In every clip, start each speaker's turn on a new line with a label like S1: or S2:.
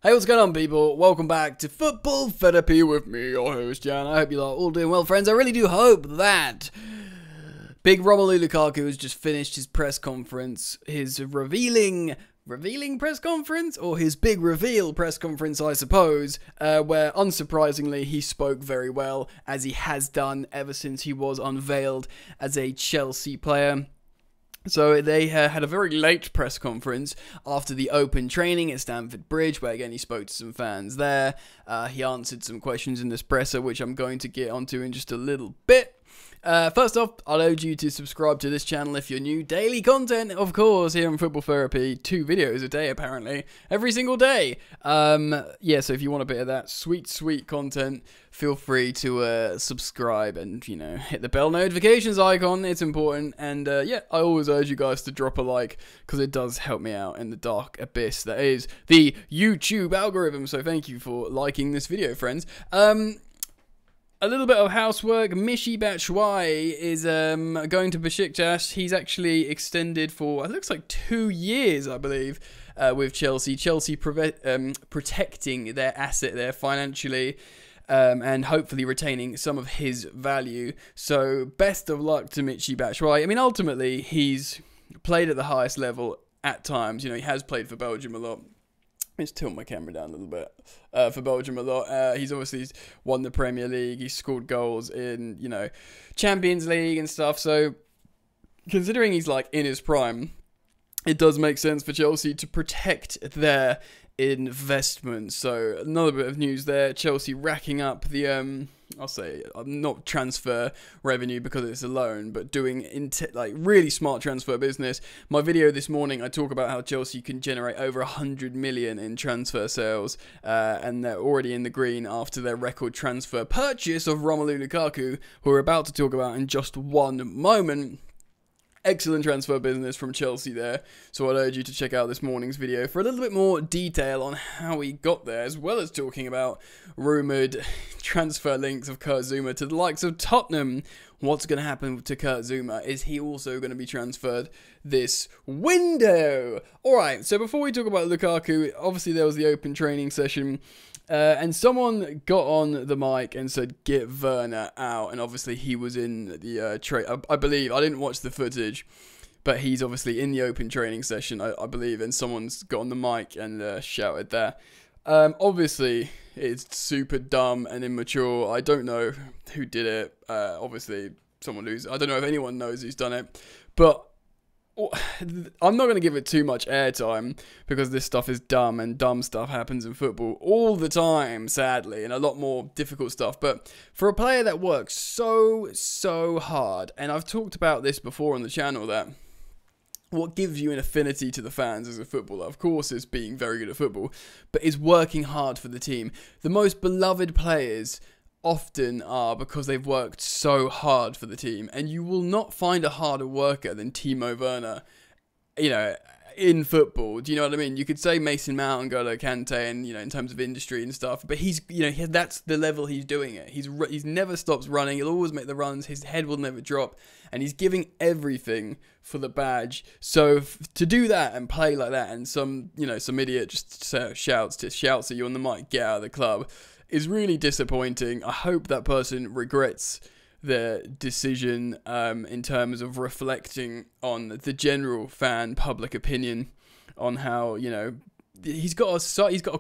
S1: Hey, what's going on, people? Welcome back to Football Therapy with me, your host, Jan. I hope you're all doing well, friends. I really do hope that big Romelu Lukaku has just finished his press conference, his revealing press conference, or his big reveal press conference, I suppose, where, unsurprisingly, he spoke very well, as he has done ever since he was unveiled as a Chelsea player. So they had a very late press conference after the open training at Stamford Bridge, where again he spoke to some fans there. He answered some questions in this presser, which I'm going to get onto in just a little bit. First off, I'd urge you to subscribe to this channel if you're new. Daily content, of course, here on Football Therapy. 2 videos a day, apparently. Every single day. Yeah, so if you want a bit of that sweet content, feel free to subscribe and, you know, hit the bell notifications icon. It's important. And, yeah, I always urge you guys to drop a like, because it does help me out in the dark abyss that is the YouTube algorithm. So thank you for liking this video, friends. A little bit of housework. Michy Batshuayi is going to Besiktas. He's actually extended for, it looks like 2 years, I believe, with Chelsea. Chelsea protecting their asset there financially and hopefully retaining some of his value. So best of luck to Michy Batshuayi. I mean, ultimately, he's played at the highest level at times. You know, he has played for Belgium a lot. Let's tilt my camera down a little bit. For Belgium a lot. He's obviously won the Premier League. He's scored goals in, you know, Champions League and stuff. So, considering he's like in his prime, it does make sense for Chelsea to protect their investment. So, another bit of news there. Chelsea racking up the, I'll say, not transfer revenue because it's a loan, but doing like really smart transfer business. My video this morning, I talk about how Chelsea can generate over 100 million in transfer sales, and they're already in the green after their record transfer purchase of Romelu Lukaku, who we're about to talk about in just one moment. Excellent transfer business from Chelsea there, so I'd urge you to check out this morning's video for a little bit more detail on how he got there, as well as talking about rumoured transfer links of Kurt Zouma to the likes of Tottenham. What's going to happen to Kurt Zouma? Is he also going to be transferred this window? Alright, so before we talk about Lukaku, obviously there was the open training session. And someone got on the mic and said, get Werner out. And obviously he was in the I believe, I didn't watch the footage, but he's obviously in the open training session, I believe. And someone's got on the mic and shouted that. Obviously, it's super dumb and immature. I don't know who did it. Obviously, someone who's, I don't know if anyone knows who's done it. But I'm not going to give it too much airtime because this stuff is dumb, and dumb stuff happens in football all the time, sadly, and a lot more difficult stuff. But for a player that works so hard, and I've talked about this before on the channel, that what gives you an affinity to the fans as a footballer, of course, is being very good at football, but is working hard for the team. The most beloved players often are because they've worked so hard for the team, and you will not find a harder worker than Timo Werner, you know, in football. Do you know what I mean? You could say Mason Mount and N'Golo Kante, and, you know, in terms of industry and stuff, but he's, you know, that's the level he's doing it. He's never stops running. He'll always make the runs. His head will never drop, and he's giving everything for the badge. So to do that and play like that, and some idiot just shouts at you on the mic, get out of the club, is really disappointing. I hope that person regrets their decision in terms of reflecting on the general fan public opinion on how, you know, he's got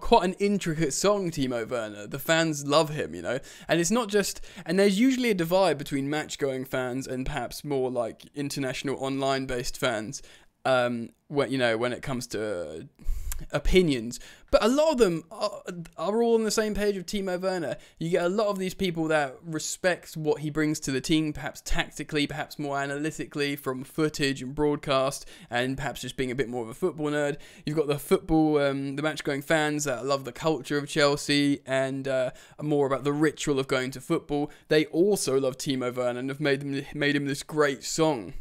S1: quite an intricate song, Timo Werner. The fans love him, you know, and it's not just, and there's usually a divide between match-going fans and perhaps more like international online-based fans, when it comes to opinions, but a lot of them are all on the same page of Timo Werner. You get a lot of these people that respect what he brings to the team, perhaps tactically, perhaps more analytically from footage and broadcast, and perhaps just being a bit more of a football nerd. You've got the match-going fans that love the culture of Chelsea and are more about the ritual of going to football. They also love Timo Werner and have made him this great song.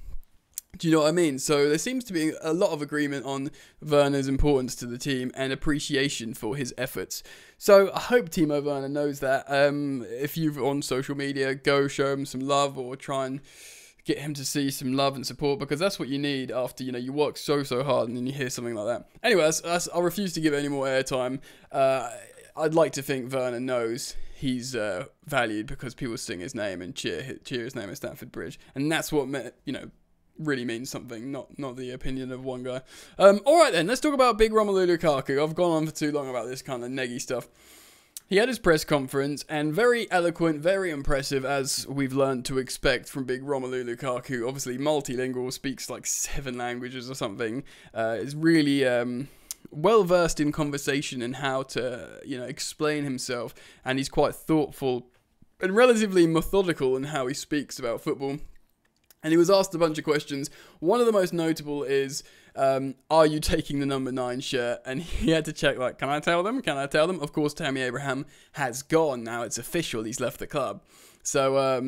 S1: Do you know what I mean? So there seems to be a lot of agreement on Werner's importance to the team and appreciation for his efforts. So I hope Timo Werner knows that. If you're on social media, go show him some love or try and get him to see some love and support, because that's what you need after, you know, you work so hard and then you hear something like that. Anyway, I refuse to give it any more airtime. I'd like to think Werner knows he's valued because people sing his name and cheer his name at Stamford Bridge, and that's what, you know, really means something, not the opinion of one guy. Alright then, let's talk about big Romelu Lukaku. I've gone on for too long about this kind of neggy stuff. He had his press conference, and very eloquent, very impressive, as we've learned to expect from big Romelu Lukaku. Obviously multilingual, speaks like 7 languages or something. Is really well versed in conversation and how to, you know, explain himself, and he's quite thoughtful and relatively methodical in how he speaks about football. And he was asked a bunch of questions. One of the most notable is, are you taking the number 9 shirt? And he had to check, like, can I tell them? Can I tell them? Of course, Tammy Abraham has gone. Now it's official. He's left the club. So,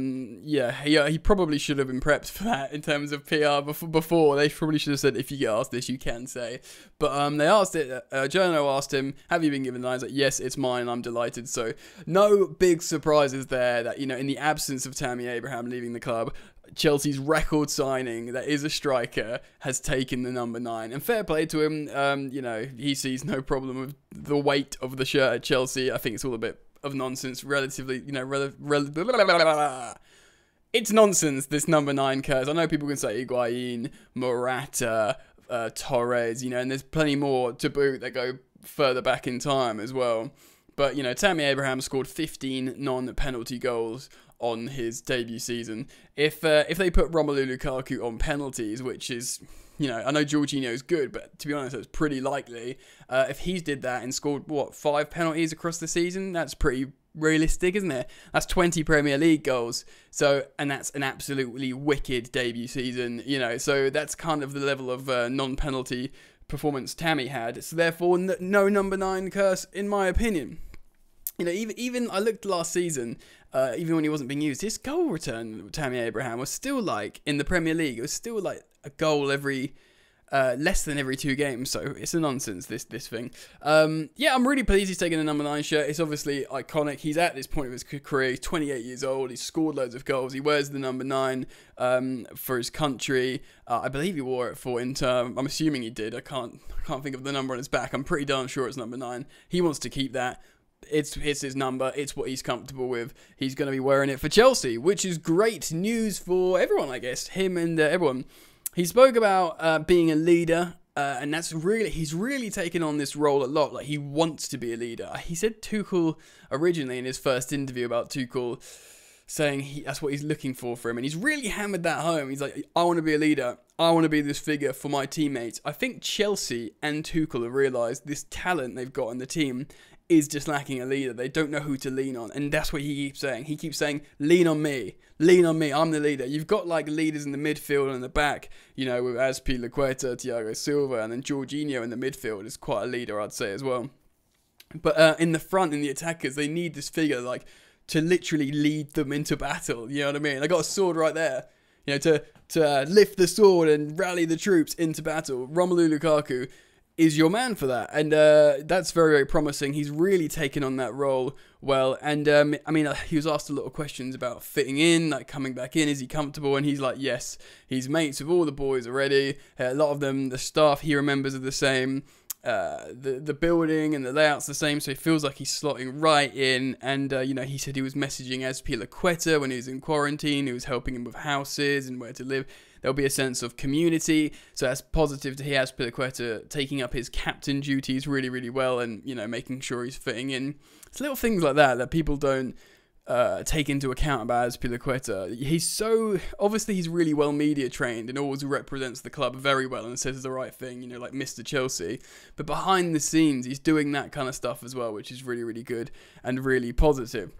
S1: yeah, he probably should have been prepped for that in terms of PR before. They probably should have said, if you get asked this, you can say. But they asked it, Jono asked him, have you been given the line? He's like, yes, it's mine, I'm delighted. So, no big surprises there that, you know, in the absence of Tammy Abraham leaving the club, Chelsea's record signing, that is a striker, has taken the number 9. And fair play to him. You know, he sees no problem with the weight of the shirt at Chelsea. I think it's all a bit of nonsense, relatively, you know, it's nonsense, this number 9 curse. I know people can say Higuain, Morata, Torres, you know, and there's plenty more to boot that go further back in time as well. But, you know, Tammy Abraham scored 15 non-penalty goals on his debut season. If they put Romelu Lukaku on penalties, which is, you know, I know Jorginho's good, but to be honest, it's pretty likely. If he did that and scored, what, 5 penalties across the season, that's pretty realistic, isn't it? That's 20 Premier League goals. So, and that's an absolutely wicked debut season, you know, so that's kind of the level of non-penalty performance Tammy had. So therefore, no number 9 curse, in my opinion. You know, even I looked last season, even when he wasn't being used, his goal return, Tammy Abraham, was still like, in the Premier League, it was still like a goal every, less than every 2 games, so it's a nonsense, this thing. Yeah, I'm really pleased he's taking the number 9 shirt. It's obviously iconic. He's at this point of his career, he's 28 yees old, he's scored loads of goals, he wears the number 9 for his country. I believe he wore it for Inter. I'm assuming he did. I can't think of the number on his back. I'm pretty darn sure it's number 9. He wants to keep that. It's his number, it's what he's comfortable with. He's going to be wearing it for Chelsea, which is great news for everyone, I guess, him and everyone. He spoke about being a leader, and he's really taken on this role a lot. Like, he wants to be a leader. He said Tuchel originally in his first interview about Tuchel, saying that's what he's looking for him, and he's really hammered that home. He's like, I want to be a leader. I want to be this figure for my teammates. I think Chelsea and Tuchel have realised this talent they've got in the team is just lacking a leader. They don't know who to lean on, and that's what he keeps saying. He keeps saying, lean on me, I'm the leader. You've got like leaders in the midfield and the back, you know, with Azpilicueta, Thiago Silva, and then Jorginho in the midfield is quite a leader, I'd say, as well. But in the front, in the attackers, they need this figure like to literally lead them into battle. You know what I mean? I got a sword right there, you know, to lift the sword and rally the troops into battle. Romelu Lukaku is your man for that, and that's very, very promising. He's really taken on that role well, and I mean, he was asked a lot of questions about fitting in, like coming back in, is he comfortable, and he's like, yes, he's mates with all the boys already, a lot of them, the staff he remembers are the same, the building and the layout's the same, so he feels like he's slotting right in, and you know, he said he was messaging Azpilicueta when he was in quarantine, he was helping him with houses and where to live. There'll be a sense of community, so that's positive to hear Azpilicueta taking up his captain duties really, really well, and, you know, making sure he's fitting in. It's little things like that people don't take into account about Azpilicueta. Obviously he's really well media trained and always represents the club very well and says the right thing, you know, like Mr. Chelsea. But behind the scenes, he's doing that kind of stuff as well, which is really, really good and really positive.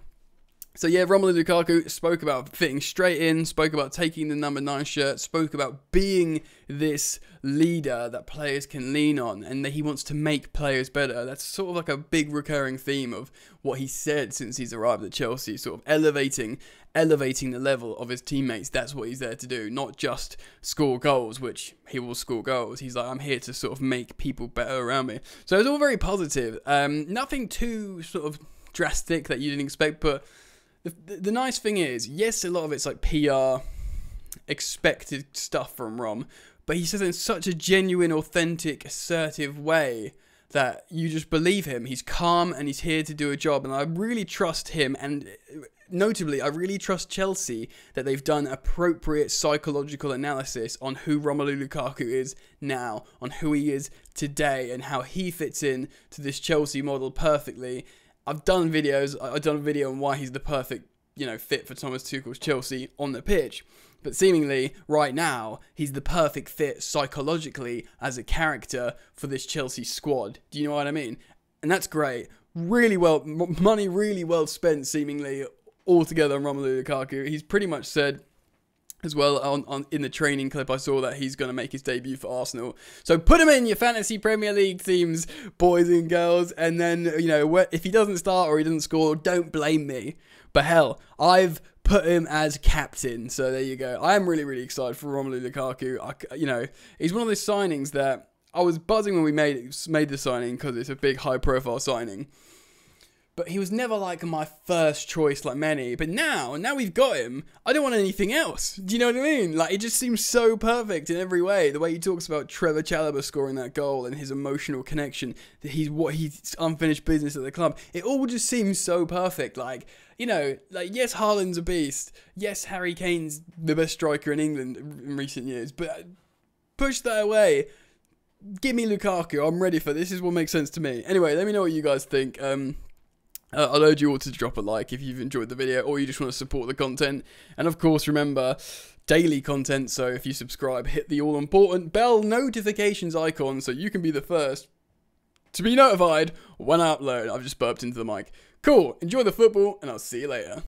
S1: So yeah, Romelu Lukaku spoke about fitting straight in, spoke about taking the number 9 shirt, spoke about being this leader that players can lean on, and that he wants to make players better. That's sort of like a big recurring theme of what he said since he's arrived at Chelsea, sort of elevating the level of his teammates. That's what he's there to do, not just score goals, which he will score goals. He's like, I'm here to sort of make people better around me. So it's all very positive. Nothing too sort of drastic that you didn't expect, but the nice thing is, yes, a lot of it's like PR expected stuff from Rom, but he says it in such a genuine, authentic, assertive way that you just believe him. He's calm and he's here to do a job, and I really trust him, and notably, I really trust Chelsea that they've done appropriate psychological analysis on who Romelu Lukaku is now, on who he is today, and how he fits in to this Chelsea model perfectly. I've done videos. I've done a video on why he's the perfect, fit for Thomas Tuchel's Chelsea on the pitch. But seemingly, right now, he's the perfect fit psychologically as a character for this Chelsea squad. Do you know what I mean? And that's great. Really well, money really well spent, seemingly, altogether on Romelu Lukaku. He's pretty much said as well in the training clip I saw that he's going to make his debut for Arsenal. So put him in your fantasy Premier League teams, boys and girls, and then, if he doesn't start or he doesn't score, don't blame me. But hell, I've put him as captain, so there you go. I am really, really excited for Romelu Lukaku. He's one of those signings that I was buzzing when we made the signing because it's a big, high-profile signing. But he was never like my first choice like many. But now we've got him, I don't want anything else. Do you know what I mean? Like, it just seems so perfect in every way. The way he talks about Trevor Chalobah scoring that goal and his emotional connection, that he's unfinished business at the club. It all just seems so perfect. Yes, Haaland's a beast. Yes, Harry Kane's the best striker in England in recent years. But push that away. Give me Lukaku. I'm ready for this. This is what makes sense to me. Anyway, let me know what you guys think. I'll urge you all to drop a like if you've enjoyed the video or you just want to support the content. And of course, remember, daily content, so if you subscribe, hit the all-important bell notifications icon so you can be the first to be notified when I upload. I've just burped into the mic. Cool, enjoy the football, and I'll see you later.